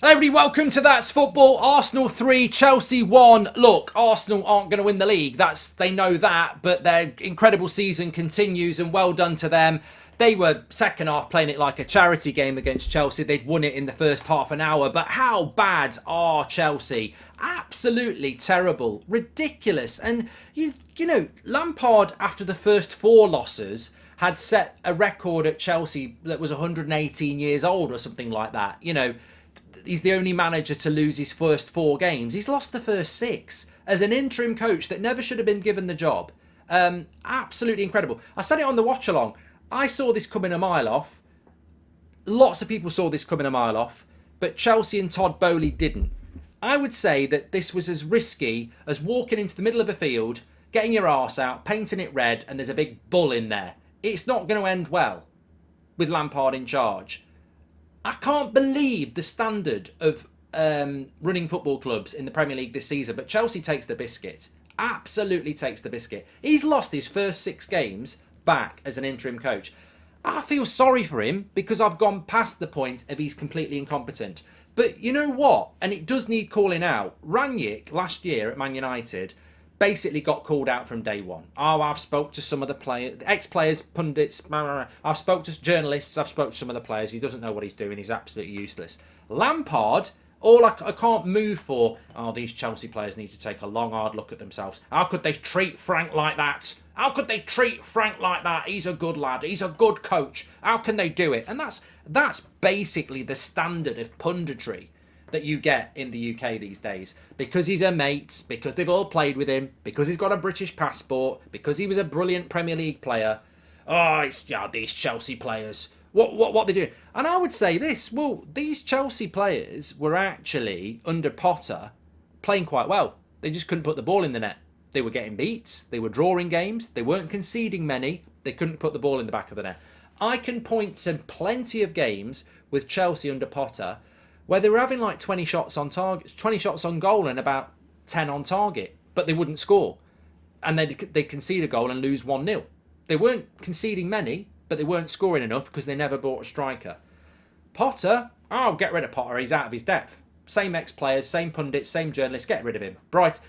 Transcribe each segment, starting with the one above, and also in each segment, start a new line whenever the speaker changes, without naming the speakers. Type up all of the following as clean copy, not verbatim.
Hello everybody, welcome to That's Football. Arsenal 3, Chelsea 1. Look, Arsenal aren't going to win the league. They know that, but their incredible season continues and well done to them. They were second half playing it like a charity game against Chelsea. They'd won it in the first half an hour, but how bad are Chelsea? Absolutely terrible, ridiculous. And you know, Lampard after the first 4 losses had set a record at Chelsea that was 118 years old or something like that. You know, he's the only manager to lose his first 4 games. He's lost the first 6 as an interim coach that never should have been given the job. Absolutely incredible. I said it on the watch along. I saw this coming a mile off. Lots of people saw this coming a mile off, but Chelsea and Todd Boehly didn't. I would say that this was as risky as walking into the middle of a field, getting your arse out, painting it red, and there's a big bull in there. It's not going to end well with Lampard in charge. I can't believe the standard of running football clubs in the Premier League this season, but Chelsea takes the biscuit. Absolutely takes the biscuit. He's lost his first 6 games back as an interim coach. I feel sorry for him because I've gone past the point of he's completely incompetent. But you know what? And it does need calling out. Rangnick last year at Man United basically got called out from day one. Oh, I've spoke to some of the players, ex-players, pundits. I've spoke to journalists. I've spoke to some of the players. He doesn't know what he's doing. He's absolutely useless. Lampard, all I can't move for. Oh, these Chelsea players need to take a long, hard look at themselves. How could they treat Frank like that? How could they treat Frank like that? He's a good lad. He's a good coach. How can they do it? And that's basically the standard of punditry that you get in the UK these days, because he's a mate, because they've all played with him, because he's got a British passport, because he was a brilliant Premier League player. Oh, it's these Chelsea players. What they doing? And I would say this. Well, these Chelsea players were actually under Potter playing quite well. They just couldn't put the ball in the net. They were getting beats. They were drawing games. They weren't conceding many. They couldn't put the ball in the back of the net. I can point to plenty of games with Chelsea under Potter where they were having like 20 shots on target, 20 shots on goal and about 10 on target, but they wouldn't score. And they'd concede a goal and lose 1-0. They weren't conceding many, but they weren't scoring enough because they never bought a striker. Potter, get rid of Potter. He's out of his depth. Same ex-players, same pundits, same journalists. Get rid of him.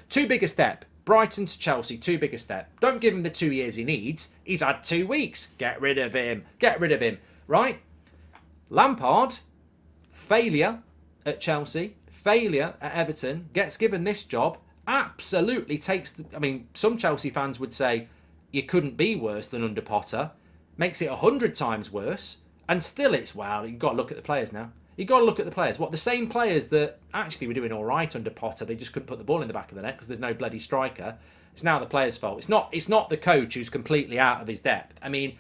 Too big a step. Brighton to Chelsea, too big a step. Don't give him the 2 years he needs. He's had 2 weeks. Get rid of him. Get rid of him. Right? Lampard, failure at Chelsea, failure at Everton, gets given this job, absolutely takes some Chelsea fans would say you couldn't be worse than under Potter, makes it 100 times worse, and still you've got to look at the players now. You've got to look at the players. The same players that actually were doing all right under Potter, they just couldn't put the ball in the back of the net because there's no bloody striker. It's now the players' fault. It's not the coach who's completely out of his depth. I mean,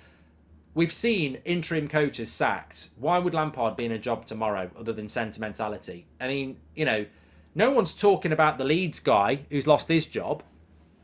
we've seen interim coaches sacked. Why would Lampard be in a job tomorrow other than sentimentality? I mean, no one's talking about the Leeds guy who's lost his job.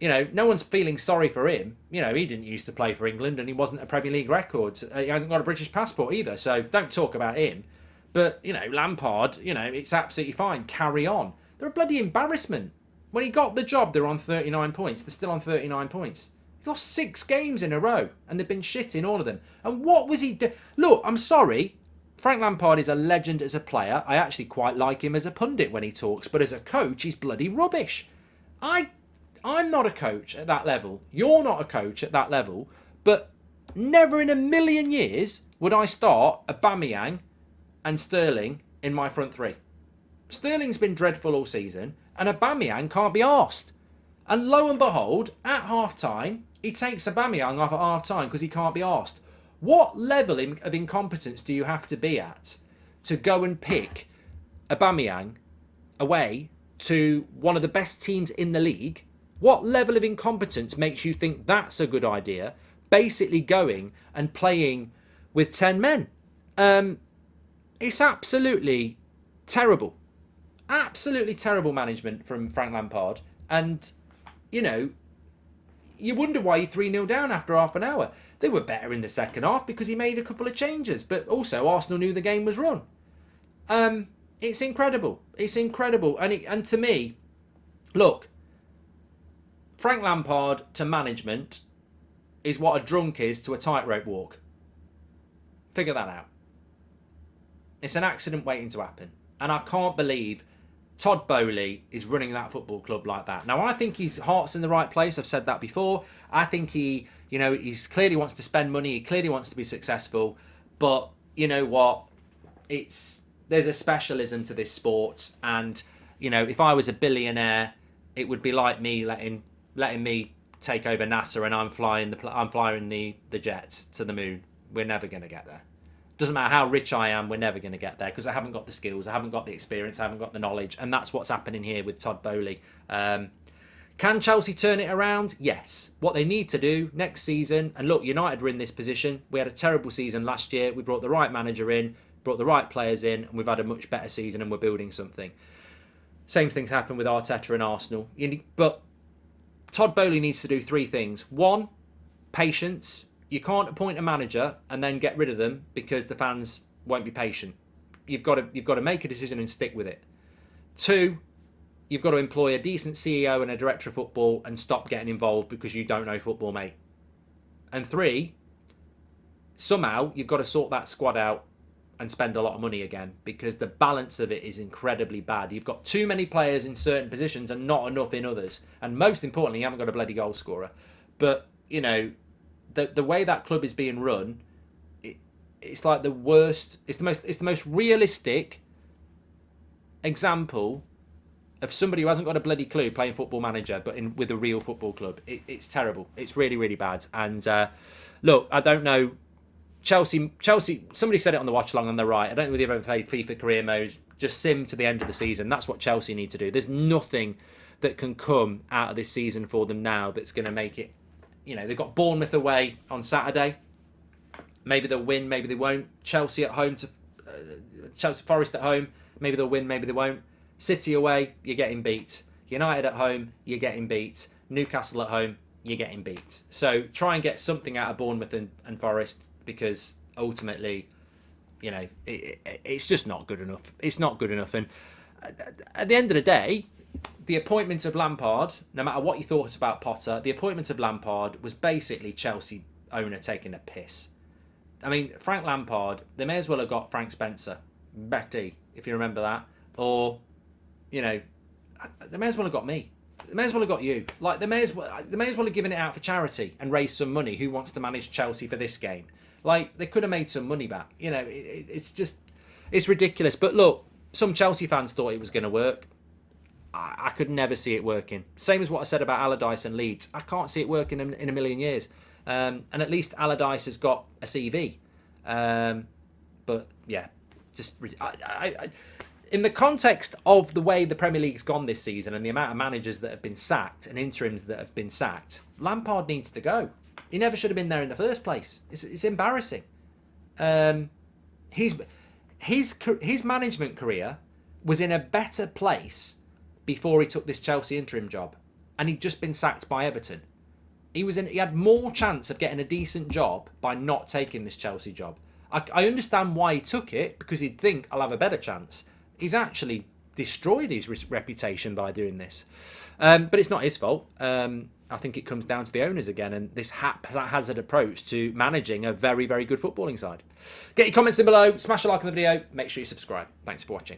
No one's feeling sorry for him. He didn't used to play for England and he wasn't a Premier League record. He hasn't got a British passport either, so don't talk about him. But, Lampard, it's absolutely fine. Carry on. They're a bloody embarrassment. When he got the job, they were on 39 points. They're still on 39 points. He's lost 6 games in a row, and they've been shit in all of them. And what was he doing? Look, I'm sorry. Frank Lampard is a legend as a player. I actually quite like him as a pundit when he talks, but as a coach, he's bloody rubbish. I'm not a coach at that level. You're not a coach at that level. But never in a million years would I start Aubameyang and Sterling in my front 3. Sterling's been dreadful all season, and Aubameyang can't be arsed. And lo and behold, at half-time, he takes Aubameyang off at half-time because he can't be arsed. What level of incompetence do you have to be at to go and pick Aubameyang away to one of the best teams in the league? What level of incompetence makes you think that's a good idea? Basically going and playing with 10 men. It's absolutely terrible. Absolutely terrible management from Frank Lampard. And, you wonder why you're 3-0 down after half an hour. They were better in the second half because he made a couple of changes. But also, Arsenal knew the game was run. It's incredible. It's incredible. And to me, look, Frank Lampard to management is what a drunk is to a tightrope walk. Figure that out. It's an accident waiting to happen. And I can't believe Todd Boehly is running that football club like that. Now, I think his heart's in the right place. I've said that before. I think he's clearly wants to spend money. He clearly wants to be successful. But you know what? There's a specialism to this sport. And, if I was a billionaire, it would be like me letting me take over NASA and I'm flying the jet to the moon. We're never going to get there. Doesn't matter how rich I am, we're never going to get there because I haven't got the skills, I haven't got the experience, I haven't got the knowledge, and that's what's happening here with Todd Boehly. Can Chelsea turn it around? Yes. What they need to do next season, and look, United were in this position. We had a terrible season last year. We brought the right manager in, brought the right players in, and we've had a much better season and we're building something. Same things happen with Arteta and Arsenal. But Todd Boehly needs to do three things. One, patience. You can't appoint a manager and then get rid of them because the fans won't be patient. You've got to make a decision and stick with it. Two, you've got to employ a decent CEO and a director of football and stop getting involved because you don't know football, mate. And three, somehow you've got to sort that squad out and spend a lot of money again because the balance of it is incredibly bad. You've got too many players in certain positions and not enough in others. And most importantly, you haven't got a bloody goal scorer. But, the way that club is being run, it's like the worst. It's the most realistic example of somebody who hasn't got a bloody clue playing Football Manager, but with a real football club. It's terrible. It's really, really bad. And look, I don't know. Chelsea. Somebody said it on the watch along on the right. I don't know whether you've ever played FIFA career mode. Just sim to the end of the season. That's what Chelsea need to do. There's nothing that can come out of this season for them now that's going to make it. They've got Bournemouth away on Saturday. Maybe they'll win, maybe they won't. Chelsea at home to Chelsea Forest at home. Maybe they'll win, maybe they won't. City away, you're getting beat. United at home, you're getting beat. Newcastle at home, you're getting beat. So try and get something out of Bournemouth and Forest because ultimately, it's just not good enough. It's not good enough. And at the end of the day, the appointment of Lampard, no matter what you thought about Potter, the appointment of Lampard was basically Chelsea owner taking a piss. I mean, Frank Lampard, they may as well have got Frank Spencer, Betty, if you remember that. Or, they may as well have got me. They may as well have got you. Like, they may as well have given it out for charity and raised some money. Who wants to manage Chelsea for this game? Like, they could have made some money back. It's ridiculous. But look, some Chelsea fans thought it was going to work. I could never see it working. Same as what I said about Allardyce and Leeds. I can't see it working in a million years. And at least Allardyce has got a CV. But yeah, just in the context of the way the Premier League's gone this season and the amount of managers that have been sacked and interims that have been sacked, Lampard needs to go. He never should have been there in the first place. It's embarrassing. His management career was in a better place before he took this Chelsea interim job, and he'd just been sacked by Everton. He had more chance of getting a decent job by not taking this Chelsea job. I understand why he took it, because he'd think I'll have a better chance. He's actually destroyed his reputation by doing this. But it's not his fault. I think it comes down to the owners again and this haphazard approach to managing a very, very good footballing side. Get your comments in below, smash a like on the video, make sure you subscribe. Thanks for watching.